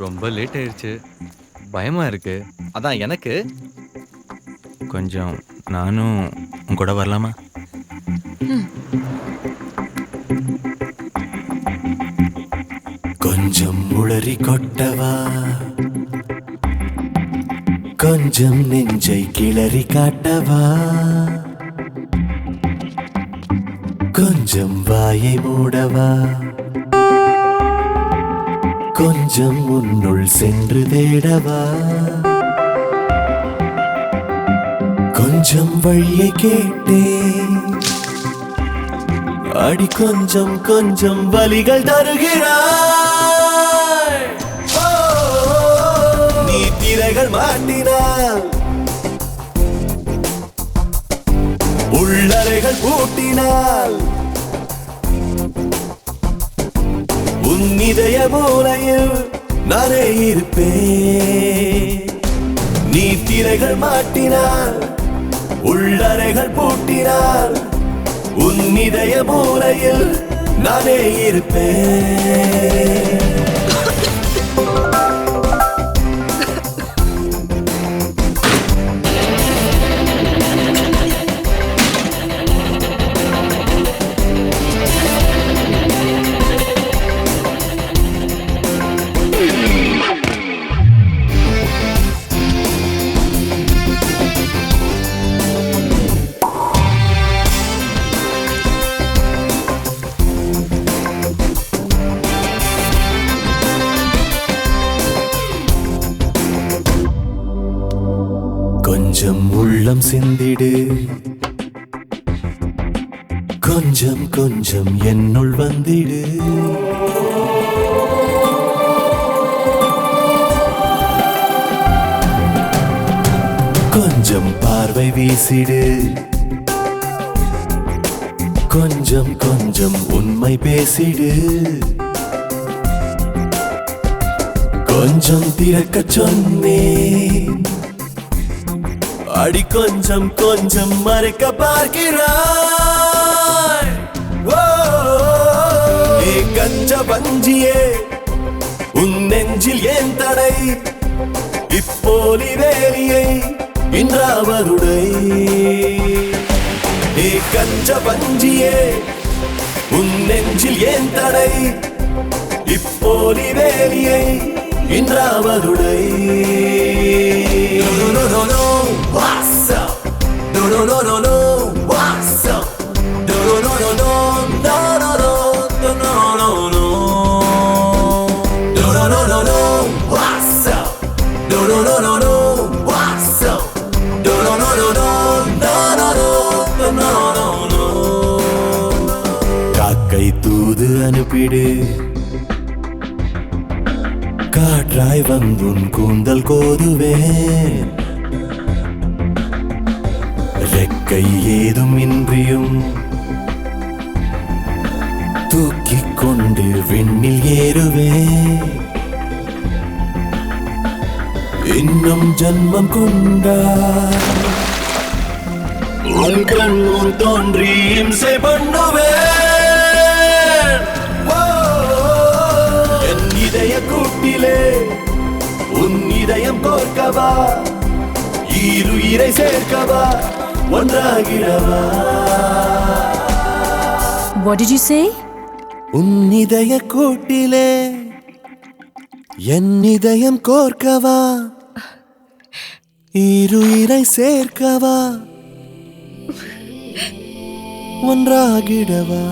ரொம்ப லேட் ஆயிருச்சு. பயமா இருக்கு. அதான் எனக்கு கொஞ்சம் நானும் உன் கூட வரலாமா? கொஞ்சம் உளறி கொட்டவா, கொஞ்சம் நெஞ்சை கிளறி காட்டவா, கொஞ்சம் வாயை மூடவா, கொஞ்சம் உன்னுள் சென்று தேடவா, கொஞ்சம் வழியை கேட்டேன் அடி, கொஞ்சம் கொஞ்சம் வலிகள் தருகிறாய். நீ திரைகள் மாட்டினால், உள்ளறைகள் பூட்டினால், உன் இதய மூலையில் நானே இருப்பேன். நீ திரைகள் மாட்டினால், உள்ளறைகள் பூட்டினால், உன் இதய மூலையில் நானே இருப்பேன். கொஞ்சம் உள்ளம் சிந்திடு, கொஞ்சம் கொஞ்சம் என்னுள் வந்திடு. கொஞ்சம் பார்வை வீசிடு, கொஞ்சம் கொஞ்சம் உண்மை பேசிடு. கொஞ்சம் திறக்கச் சொன்னேன் அடி, கொஞ்சம் கொஞ்சம் மறைக்க பார்க்கிறாய். ஏ கஞ்ச பஞ்சியே, உன் நெஞ்சில் ஏன் தடை? இப்போலி வேலியை இன்றாவருடை. ஏ கஞ்ச பஞ்சியே, உன் நெஞ்சில் ஏன் தடை? இப்போலி வேலியை இன்றாவருடை. No, no, no, no, what's up? No, no, no, no, no, what's up? No, no, no, no, no, no, no, no, no, no, no. No, no, no, no, no, what's up? No, no, no, no, no, what's up? No, no, no, no, no, no, no, no, no, no. காக்கை தூது அனுப்பிடு, காற்றாய் வந்துன் கூந்தல் கோதுவேன். ரெக்கை ஏதும் இன்றியும் தூக்கிக் கொண்டு விண்ணில் ஏறுவேன். இன்னும் ஜன்மம் கொண்டா உன் கண் முன் தோன்றி இம்சை பண்ணுவேன். என் இதய கூட்டிலே உன் இதயம் கோர்க்கவா, ஈருயிரை சேர்க்கவா, ஒன்றாகிடவா. What did you say? உன் இதய கூட்டிலே என் இதயம் கோர்க்கவா, ஈருயிரை சேர்க்கவா, ஒன்றாகிடவா.